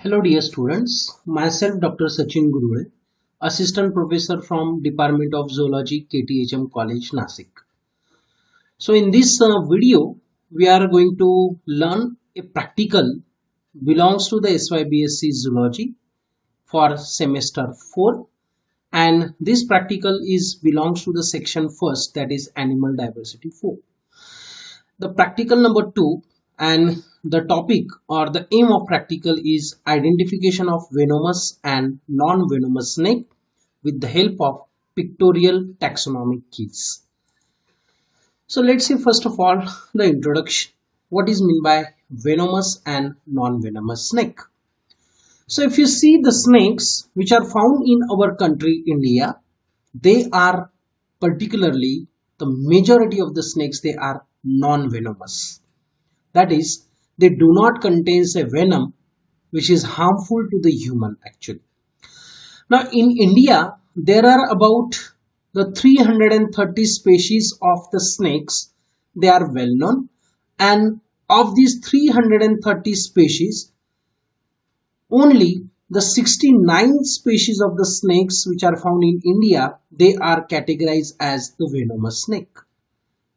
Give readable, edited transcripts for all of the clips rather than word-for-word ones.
Hello dear students, myself Dr. Sachin Gurule, Assistant Professor from Department of Zoology, KTHM College, Nasik. So in this video, we are going to learn a practical belongs to the SYBSC Zoology for semester 4, and this practical is belongs to the section first, that is Animal Diversity 4. The practical number 2, and the topic or the aim of practical is identification of venomous and non-venomous snake with the help of pictorial taxonomic keys. So let's see first of all the introduction. What is meant by venomous and non-venomous snake? So if you see the snakes which are found in our country India, they are particularly the majority of the snakes, they are non-venomous. That is, they do not contain a venom which is harmful to the human actually. Now in India, there are about the 330 species of the snakes. They are well known, and of these 330 species, only the 69 species of the snakes which are found in India, they are categorized as the venomous snake.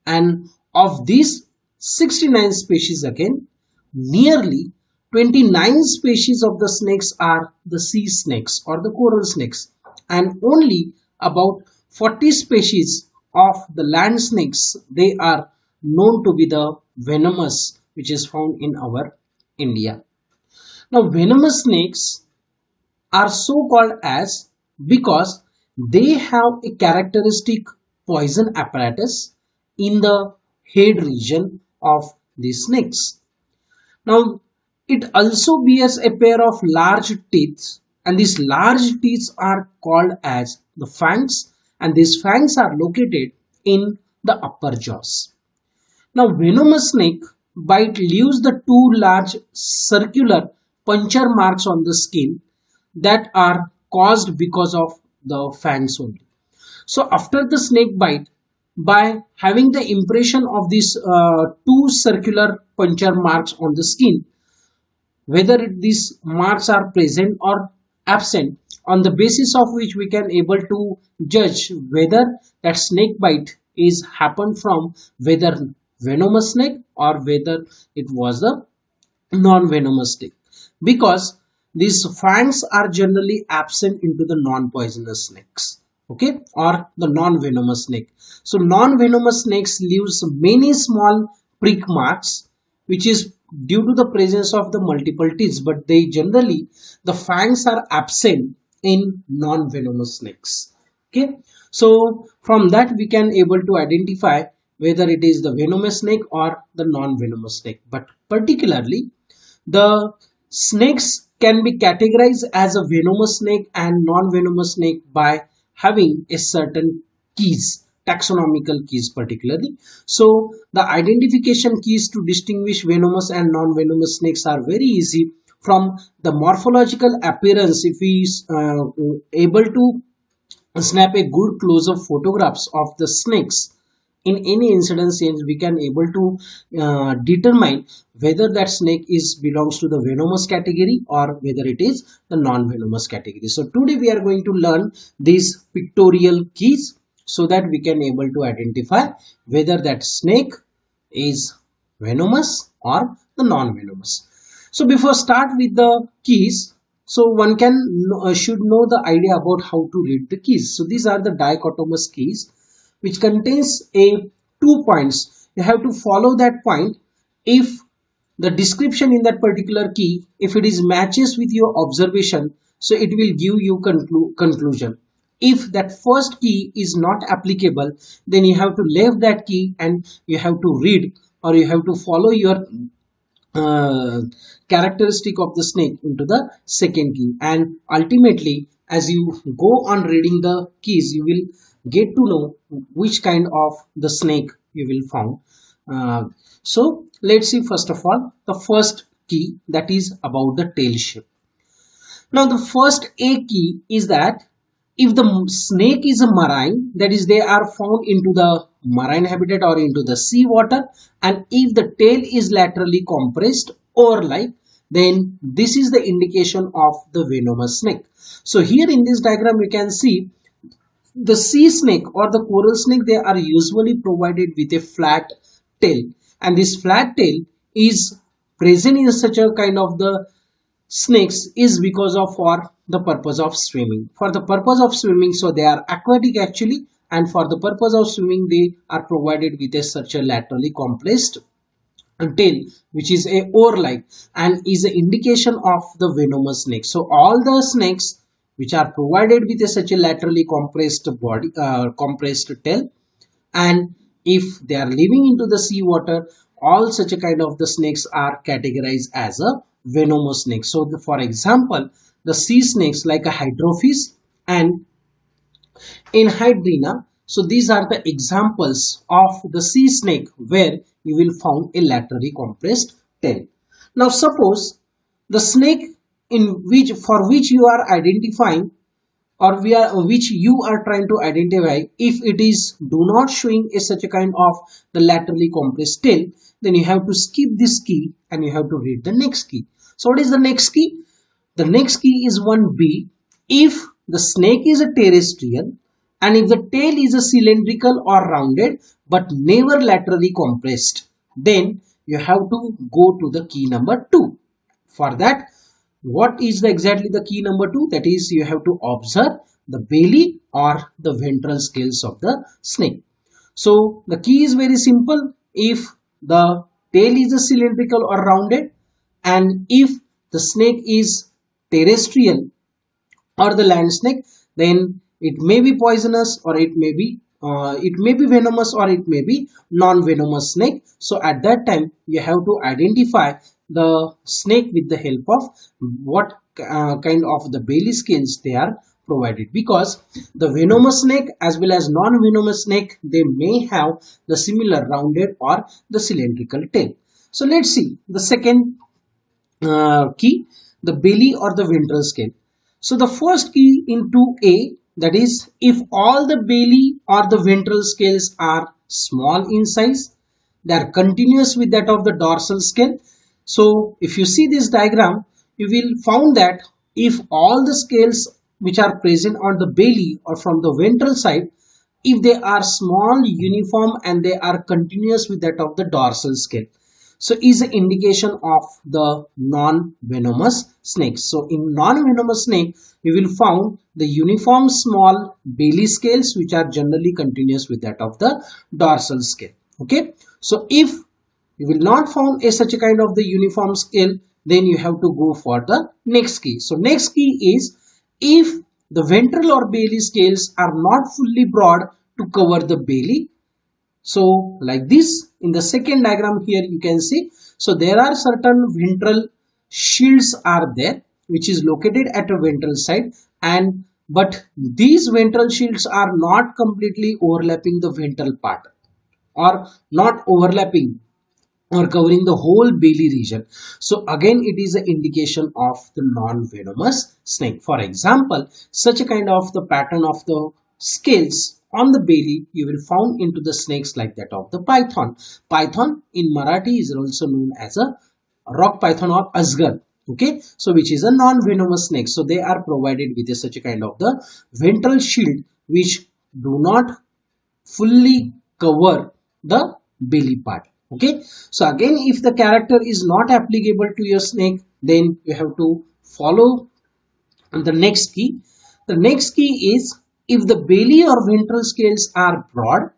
And of these 69 species again, nearly 29 species of the snakes are the sea snakes or the coral snakes, and only about 40 species of the land snakes, they are known to be the venomous which is found in our India. Now venomous snakes are so called as because they have a characteristic poison apparatus in the head region of these snakes. Now it also bears a pair of large teeth, and these large teeth are called as the fangs, and these fangs are located in the upper jaws. Now venomous snake bite leaves the two large circular puncture marks on the skin that are caused because of the fangs only. So after the snake bite, by having the impression of these two circular puncture marks on the skin, whether these marks are present or absent, on the basis of which we can able to judge whether that snake bite is happened from whether venomous snake or whether it was a non-venomous snake, because these fangs are generally absent into the non-poisonous snakes, okay, or the non-venomous snake. So non-venomous snakes leaves many small prick marks which is due to the presence of the multiple teeth, but they generally, the fangs are absent in non-venomous snakes. Okay, so from that we can able to identify whether it is the venomous snake or the non-venomous snake. But particularly the snakes can be categorized as a venomous snake and non-venomous snake by having a certain keys, taxonomical keys particularly. So the identification keys to distinguish venomous and non-venomous snakes are very easy. From the morphological appearance, if we able to snap a good close-up photographs of the snakes in any incident scenes, we can able to determine whether that snake is belongs to the venomous category or whether it is the non-venomous category. So today we are going to learn these pictorial keys so that we can able to identify whether that snake is venomous or the non-venomous. So before start with the keys, so one can should know the idea about how to read the keys. So these are the dichotomous keys which contains a 2 points. You have to follow that point. If the description in that particular key, if it is matches with your observation, so it will give you conclusion. If that first key is not applicable, then you have to leave that key and you have to read or you have to follow your characteristic of the snake into the second key, and ultimately as you go on reading the keys, you will get to know which kind of the snake you will found. So let's see first of all the first key, that is about the tail shape. Now the first A key is that if the snake is a marine, that is they are found into the marine habitat or into the sea water, and if the tail is laterally compressed or like, then this is the indication of the venomous snake. So here in this diagram you can see the sea snake or the coral snake, they are usually provided with a flat tail, and this flat tail is present in such a kind of the snakes is because of for the purpose of swimming. For the purpose of swimming, so they are aquatic actually, and for the purpose of swimming they are provided with a such a laterally compressed tail which is a oar like and is an indication of the venomous snake. So all the snakes which are provided with a such a laterally compressed body, compressed tail, and if they are living into the sea water, all such a kind of the snakes are categorized as a venomous snake. So for example, the sea snakes like a hydrophis and enhydrina, so these are the examples of the sea snake where you will find a laterally compressed tail. Now suppose the snake in which for which you are identifying or which you are trying to identify, if it is do not showing a such a kind of the laterally compressed tail, then you have to skip this key and you have to read the next key. So what is the next key? The next key is 1b. If the snake is a terrestrial and if the tail is a cylindrical or rounded but never laterally compressed, then you have to go to the key number 2. For that, what is exactly the key number 2? That is, you have to observe the belly or the ventral scales of the snake. So the key is very simple. If the tail is a cylindrical or rounded, and if the snake is terrestrial or the land snake, then it may be poisonous or it may be venomous or it may be non-venomous snake. So at that time you have to identify the snake with the help of what kind of the belly scales they are provided, because the venomous snake as well as non-venomous snake, they may have the similar rounded or the cylindrical tail. So let's see the second key, the belly or the ventral scale. So the first key in 2a, that is, if all the belly or the ventral scales are small in size, they are continuous with that of the dorsal scale. So if you see this diagram, you will found that if all the scales which are present on the belly or from the ventral side, if they are small, uniform and they are continuous with that of the dorsal scale, so is an indication of the non-venomous snakes. So in non-venomous snake, we will found the uniform small belly scales which are generally continuous with that of the dorsal scale. Okay. So if you will not found a such a kind of the uniform scale, then you have to go for the next key. So next key is if the ventral or belly scales are not fully broad to cover the belly. So like this in the second diagram here you can see, so there are certain ventral shields are there which is located at a ventral side, and but these ventral shields are not completely overlapping the ventral part or not overlapping or covering the whole belly region. So again it is an indication of the non-venomous snake. For example, such a kind of the pattern of the scales on the belly you will found into the snakes like that of the python. Python in Marathi is also known as a rock python or asgar. Okay, so which is a non-venomous snake. So they are provided with such a kind of the ventral shield which do not fully cover the belly part. Okay, so again if the character is not applicable to your snake, then you have to follow the next key. The next key is if the belly or ventral scales are broad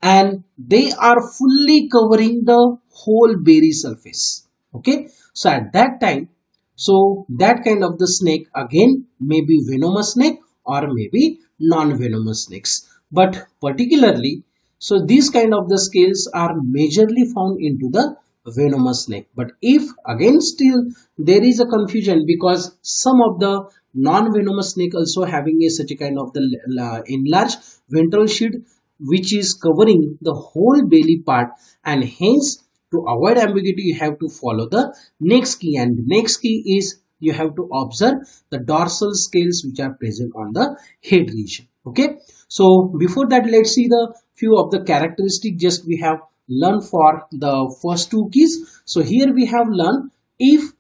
and they are fully covering the whole belly surface. Okay, so at that time, so that kind of the snake again may be venomous snake or maybe non-venomous snakes, but particularly so these kind of the scales are majorly found into the venomous snake. But if again still there is a confusion because some of the non-venomous snake also having a such a kind of the enlarged ventral shield which is covering the whole belly part, and hence to avoid ambiguity you have to follow the next key, and the next key is you have to observe the dorsal scales which are present on the head region. Okay, so before that let's see the few of the characteristics just we have learned for the first two keys. So here we have learned if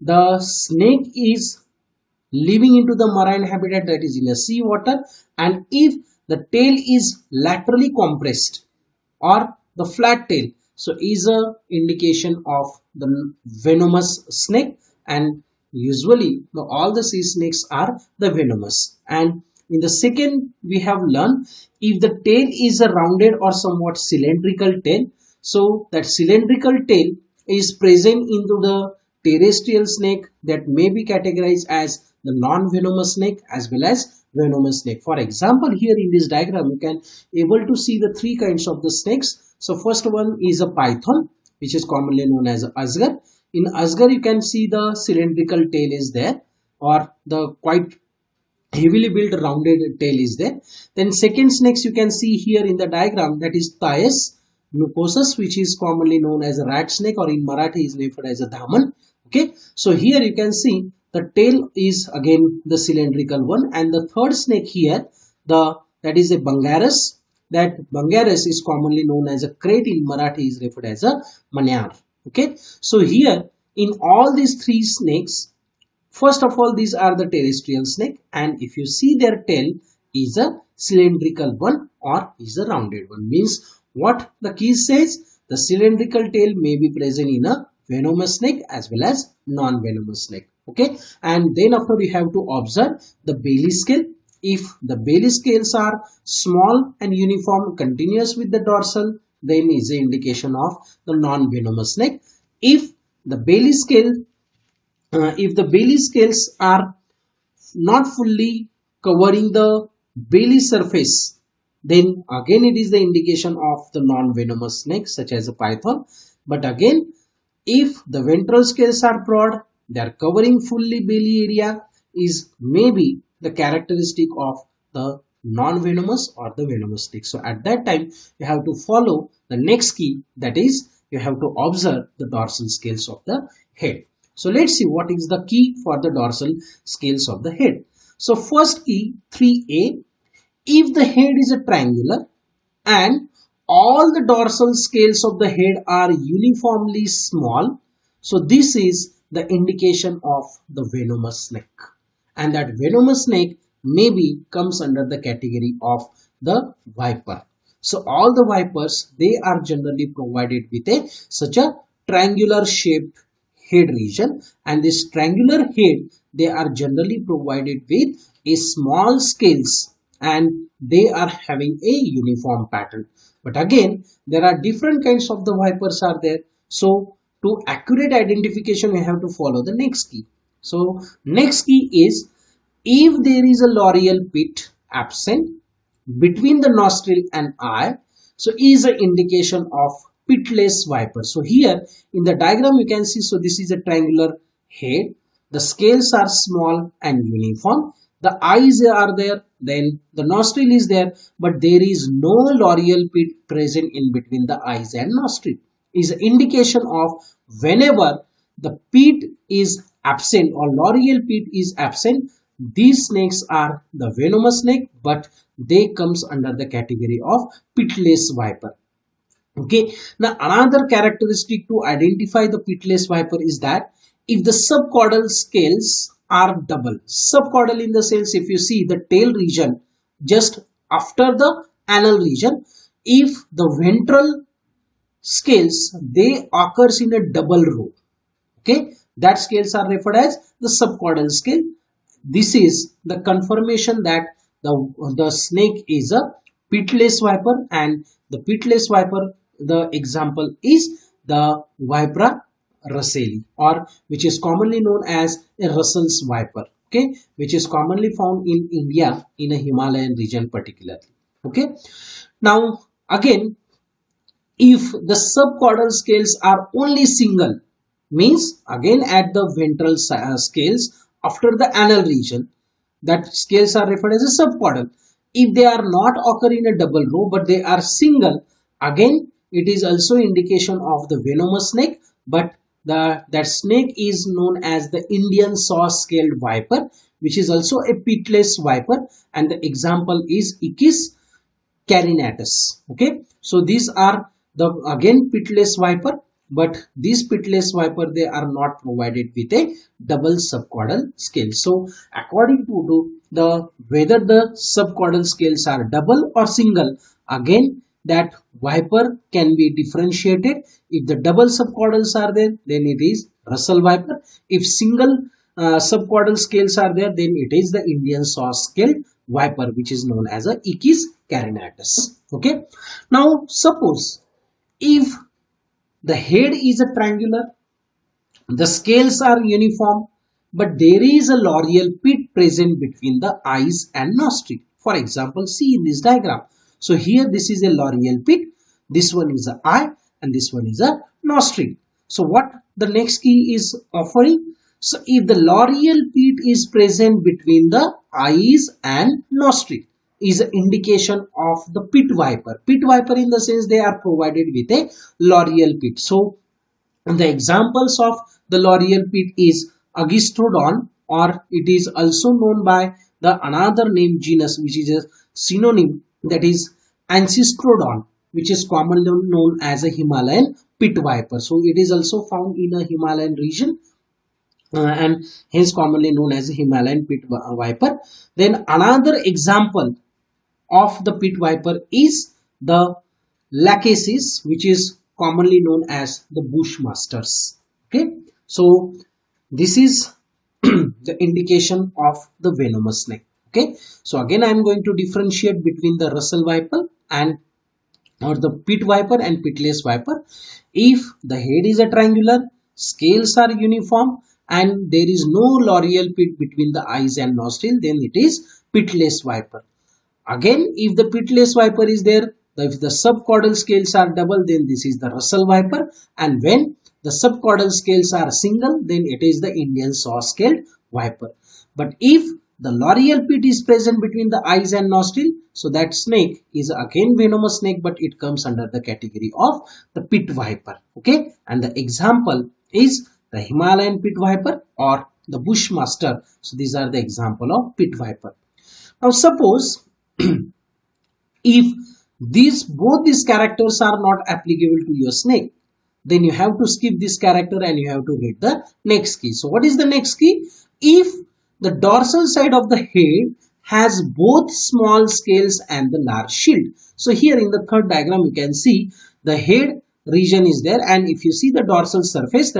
the snake is living into the marine habitat, that is in a sea water, and if the tail is laterally compressed or the flat tail, so is a indication of the venomous snake, and usually all the sea snakes are the venomous. And in the second we have learned, if the tail is a rounded or somewhat cylindrical tail, so that cylindrical tail is present into the terrestrial snake, that may be categorized as the non-venomous snake as well as venomous snake. For example, here in this diagram you can able to see the three kinds of the snakes. So first one is a python, which is commonly known as asgar. In asgar you can see the cylindrical tail is there, or the quite heavily built rounded tail is there. Then second snakes you can see here in the diagram, that is Thais mucosus, which is commonly known as a rat snake, or in Marathi is referred as a dhaman. Okay, so here you can see the tail is again the cylindrical one, and the third snake here, that is a Bangaras. That Bangaras is commonly known as a crate, in Marathi is referred as a manyar. Okay, so here in all these three snakes, first of all, these are the terrestrial snake, and if you see their tail is a cylindrical one or is a rounded one. Means what the key says, the cylindrical tail may be present in a venomous snake as well as non-venomous snake. Okay, and then after we have to observe the Bailey scale. If the Bailey scales are small and uniform, continuous with the dorsal, then is an indication of the non-venomous snake. If the Bailey scale if the Bailey scales are not fully covering the Bailey surface, then again it is the indication of the non-venomous snake such as a python. But again, if the ventral scales are broad, they are covering fully Bailey area, is maybe the characteristic of the non-venomous or the venomous snake. So at that time you have to follow the next key, that is you have to observe the dorsal scales of the head. So let's see what is the key for the dorsal scales of the head. So first key 3A, if the head is a triangular and all the dorsal scales of the head are uniformly small, so this is the indication of the venomous snake, and that venomous snake maybe comes under the category of the viper. So all the vipers, they are generally provided with a such a triangular shaped head region, and this triangular head, they are generally provided with a small scales, and they are having a uniform pattern. But again, there are different kinds of the vipers are there. So to accurate identification, we have to follow the next key. So next key is, if there is a loreal pit absent between the nostril and eye, so is an indication of pitless viper. So here in the diagram you can see, so this is a triangular head, the scales are small and uniform, the eyes are there, then the nostril is there, but there is no loreal pit present in between the eyes and nostril. Is an indication of whenever the pit is absent or loreal pit is absent, these snakes are the venomous snake, but they comes under the category of pitless viper. Okay, now another characteristic to identify the pitless viper is that if the subcaudal scales are double, subcaudal in the sense, if you see the tail region just after the anal region, if the ventral scales, they occurs in a double row, okay, that scales are referred as the subcaudal scale. This is the confirmation that the snake is a pitless viper, and the pitless viper, the example is the Vipera russelli, or which is commonly known as a Russell's viper, okay, which is commonly found in India in a Himalayan region particularly. Okay, now again, if the subcaudal scales are only single, means again at the ventral scales after the anal region, that scales are referred as a subcaudal. If they are not occur in a double row but they are single, again it is also indication of the venomous snake, but that snake is known as the Indian saw-scaled viper, which is also a pitless viper, and the example is Ichthys carinatus. Okay, so these are the again pitless viper, but these pitless viper, they are not provided with a double subcaudal scale. So according to the whether the subcaudal scales are double or single, again that viper can be differentiated. If the double subcaudals are there, then it is Russell viper. If single subcaudal scales are there, then it is the Indian saw scale viper, which is known as a Ichthys carinatus. Okay. Now suppose if the head is a triangular, the scales are uniform, but there is a loreal pit present between the eyes and nostril. For example, see in this diagram. So here this is a loreal pit, this one is an eye, and this one is a nostril. So what the next key is offering? So if the loreal pit is present between the eyes and nostril, is an indication of the pit viper. Pit viper in the sense they are provided with a loreal pit. So the examples of the loreal pit is Agistrodon, or it is also known by the another name genus, which is a synonym, that is Ancestrodon, which is commonly known as a Himalayan pit viper. So it is also found in a Himalayan region and hence commonly known as a Himalayan pit viper. Then another example of the pit viper is the Lachesis, which is commonly known as the bushmasters. Okay, so this is the indication of the venomous snake. Okay, so again I am going to differentiate between the Russell viper and or the pit viper and pitless viper. If the head is a triangular, scales are uniform, and there is no loreal pit between the eyes and nostril, then it is pitless viper. Again, if the pitless viper is there, if the subcaudal scales are double, then this is the Russell viper, and when the subcaudal scales are single, then it is the Indian saw-scaled viper. But if the loreal pit is present between the eyes and nostril, so that snake is again venomous snake, but it comes under the category of the pit viper. Okay, and the example is the Himalayan pit viper or the bushmaster. So these are the example of pit viper. Now suppose if both these characters are not applicable to your snake, then you have to skip this character and you have to read the next key. So what is the next key? If the dorsal side of the head has both small scales and the large shield. So here in the third diagram you can see the head region is there, and if you see the dorsal surface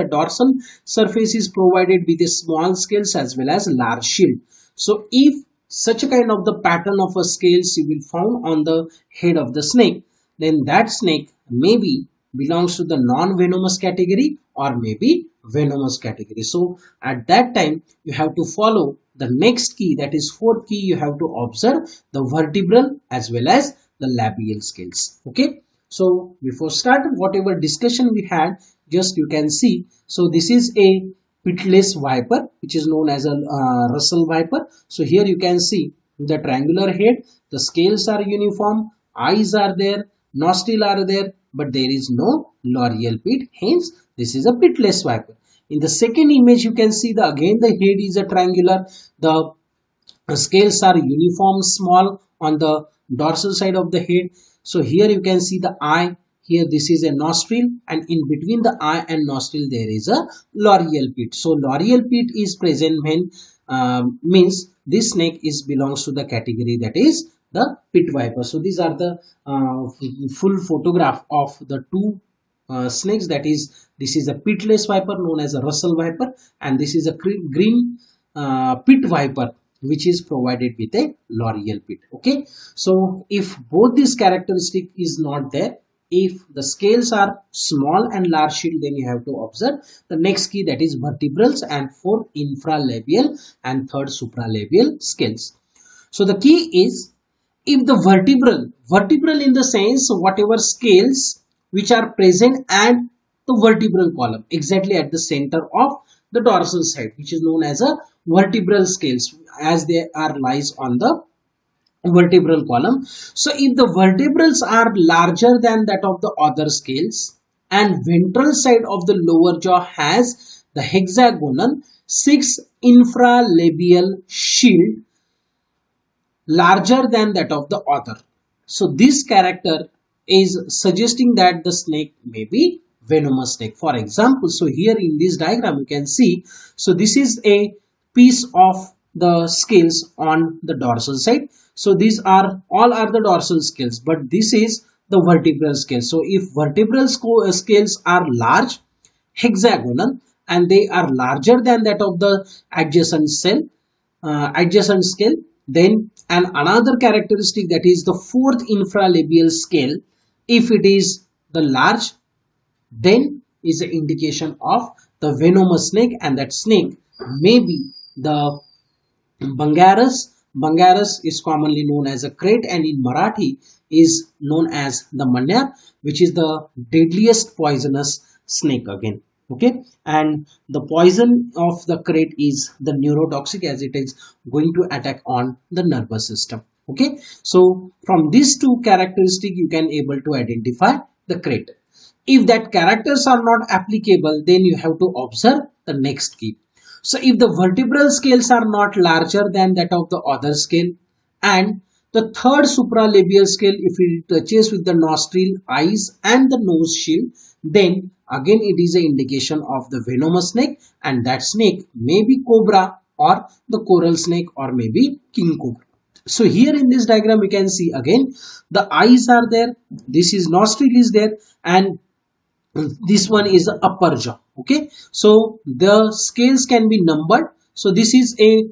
is provided with a small scales as well as large shield. So if such a kind of the pattern of a scales you will found on the head of the snake, then that snake maybe belongs to the non-venomous category or maybe venomous category. So at that time you have to follow the next key, that is fourth key. You have to observe the vertebral as well as the labial scales. Okay, so before start, whatever discussion we had, just you can see. So this is a pitless viper, which is known as a Russell viper. So here you can see the triangular head, the scales are uniform, eyes are there, nostril are there, but there is no loreal pit, hence this is a pitless viper. In the second image you can see again the head is a triangular, the scales are uniform small on the dorsal side of the head. So here you can see the eye, here this is a nostril, and in between the eye and nostril there is a loreal pit. So loreal pit is present when means this snake belongs to the category that is the pit viper. So these are the full photograph of the two snakes, that is this is a pitless viper known as a Russell viper, and this is a green pit viper which is provided with a loreal pit. Okay, so if both these characteristic is not there, if the scales are small and large shield, then you have to observe the next key, that is vertebrals, and fourth infralabial and third supralabial scales. So the key is if the vertebral in the sense whatever scales which are present at the vertebral column exactly at the center of the dorsal side, which is known as a vertebral scales, as they are lies on the vertebral column. So if the vertebrals are larger than that of the other scales and ventral side of the lower jaw has the hexagonal 6 infralabial shield larger than that of the other, so this character is suggesting that the snake may be venomous snake. For example, so here in this diagram you can see, so this is a piece of the scales on the dorsal side. So these are all are the dorsal scales, but this is the vertebral scale. So if vertebral scales are large, hexagonal, and they are larger than that of the adjacent scale, then and another characteristic, that is the fourth infralabial scale, if it is the large, then is an indication of the venomous snake, and that snake may be the Bungarus. Bungarus is commonly known as a krait, and in Marathi is known as the Manyar, which is the deadliest poisonous snake again. Okay, and the poison of the krait is the neurotoxic, as it is going to attack on the nervous system. Okay, so from these two characteristics you can able to identify the krait. If that characters are not applicable, then you have to observe the next key. So if the vertebral scales are not larger than that of the other scale, and the third supralabial scale, if it touches with the nostril, eyes and the nose shield, then again it is an indication of the venomous snake, and that snake may be cobra or the coral snake or maybe king cobra. So here in this diagram we can see again the eyes are there, this is nostril is there, and this one is the upper jaw. Okay, so the scales can be numbered. So this is a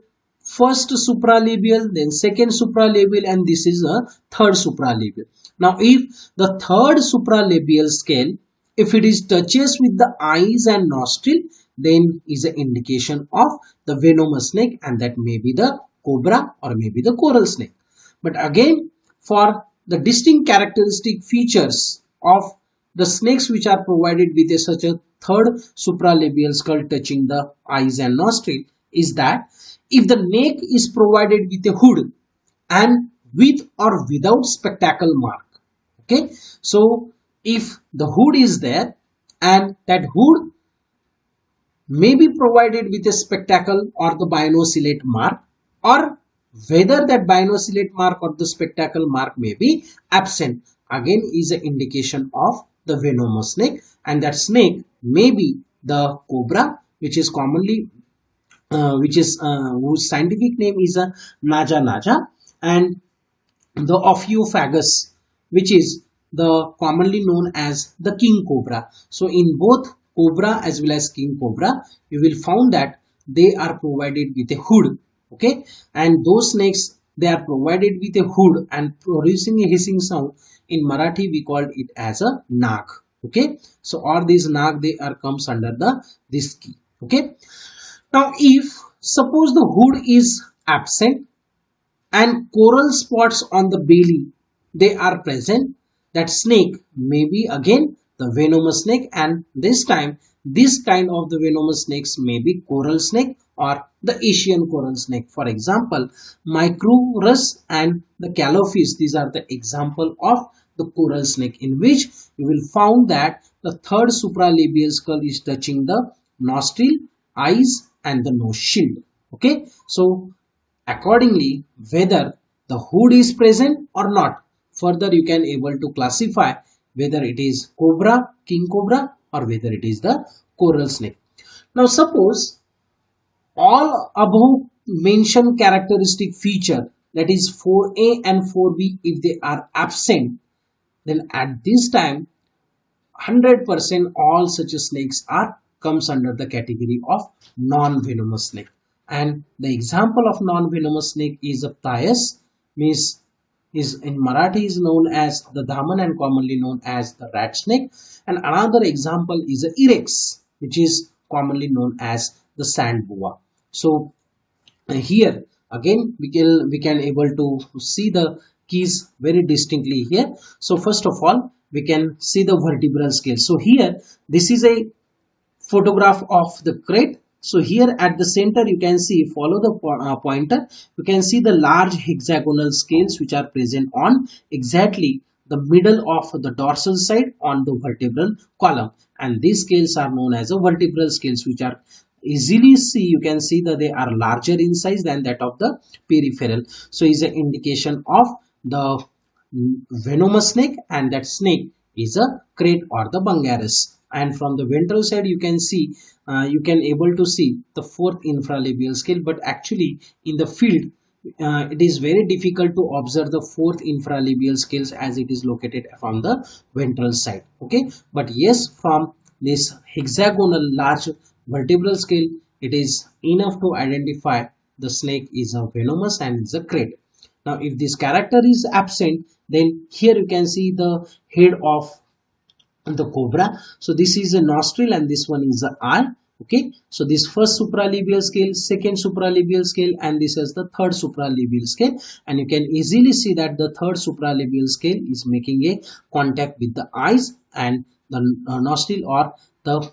first supralabial, then second supralabial, and this is a third supralabial. Now if the third supralabial scale, if it is touches with the eyes and nostril, then is an indication of the venomous snake, and that may be the cobra or maybe the coral snake. But again, for the distinct characteristic features of the snakes which are provided with such a third supralabial skull touching the eyes and nostril, is that if the neck is provided with a hood and with or without spectacle mark. Okay, so if the hood is there and that hood may be provided with a spectacle or the binocellate mark, or whether that binocellate mark or the spectacle mark may be absent, again is an indication of the venomous snake, and that snake may be the cobra, which is commonly whose scientific name is a Naja naja, and the Ophioophagus, which is the commonly known as the king cobra. So in both cobra as well as king cobra, you will find that they are provided with a hood. Okay, and those snakes, they are provided with a hood and producing a hissing sound. In Marathi we called it as a nag. Okay, so all these nag, they are comes under the this key. Okay, now if suppose the hood is absent and coral spots on the belly, they are present, that snake may be again the venomous snake, and this time this kind of the venomous snakes may be coral snake or the Asian coral snake. For example, Micrurus and the Calophis, these are the example of the coral snake, in which you will find that the third supralabial skull is touching the nostril, eyes and the nose shield. Okay, so accordingly, whether the hood is present or not, further you can able to classify whether it is cobra, king cobra, or whether it is the coral snake. Now suppose all above mentioned characteristic feature, that is 4a and 4b, if they are absent, then at this time 100% all such snakes are comes under the category of non-venomous snake. And the example of non-venomous snake is a Phthias, means is in Marathi is known as the Daman and commonly known as the rat snake. And another example is a Irex, which is commonly known as the sand boa. So here again we can able to see the keys very distinctly here. So first of all we can see the vertebral scale. So here this is a photograph of the krait. So here at the center you can see, follow the pointer, you can see the large hexagonal scales which are present on exactly the middle of the dorsal side on the vertebral column, and these scales are known as the vertebral scales, which are easily see, you can see that they are larger in size than that of the peripheral. So is an indication of the venomous snake, and that snake is a crate or the bungarus. And from the ventral side you can see, you can able to see the fourth infralabial scale, but actually in the field it is very difficult to observe the fourth infralabial scales as it is located from the ventral side. Okay, but yes, from this hexagonal large vertebral scale, it is enough to identify the snake is a venomous and is a crate. Now if this character is absent, then here you can see the head of the cobra. So this is a nostril and this one is the eye. Okay, so this first supralabial scale, second supralabial scale, and this is the third supralabial scale, and you can easily see that the third supralabial scale is making a contact with the eyes and the nostril or the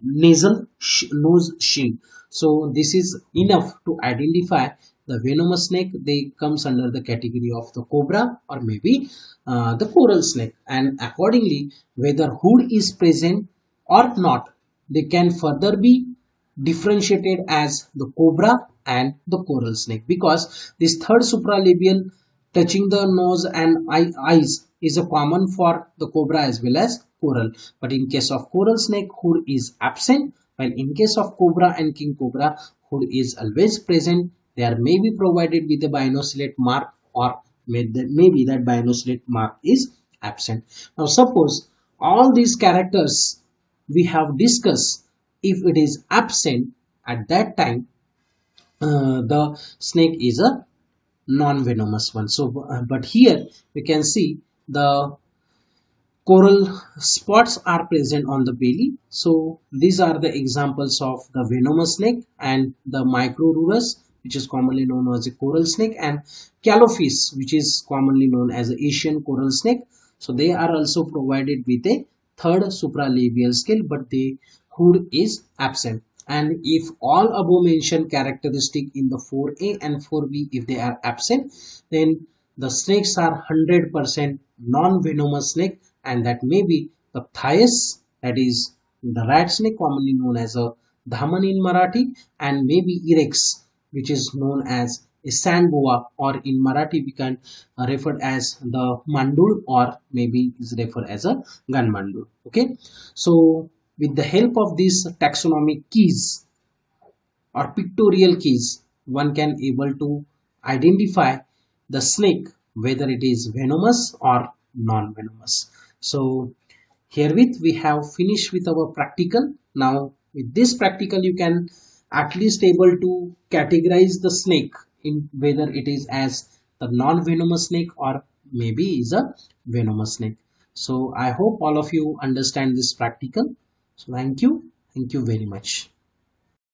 nose shield. So this is enough to identify the venomous snake. They comes under the category of the cobra or maybe the coral snake, and accordingly whether hood is present or not, they can further be differentiated as the cobra and the coral snake, because this third supralabial touching the nose and eyes is a common for the cobra as well as coral. But in case of coral snake, hood is absent, while in case of cobra and king cobra, hood is always present. They are maybe provided with a binoculate mark, or maybe that binoculate mark is absent. Now suppose all these characters we have discussed, if it is absent, at that time the snake is a non-venomous one. So but here we can see the coral spots are present on the belly. So these are the examples of the venomous snake, and the Microrurus, which is commonly known as a coral snake, and Calophis, which is commonly known as the Asian coral snake. So they are also provided with a third supralabial scale, but the hood is absent. And if all above mentioned characteristic in the 4A and 4B, if they are absent, then the snakes are 100% non-venomous snake, and that may be the Phthias, that is the rat snake, commonly known as a Dhaman in Marathi, and maybe Irex, which is known as a sand boa, or in Marathi we can refer as the mandul, or maybe is referred as a gun mandul. Okay, so with the help of these taxonomic keys or pictorial keys, one can able to identify the snake whether it is venomous or non-venomous. So herewith we have finished with our practical. Now with this practical you can at least able to categorize the snake in whether it is as the non-venomous snake or maybe is a venomous snake. So I hope all of you understand this practical. So thank you very much.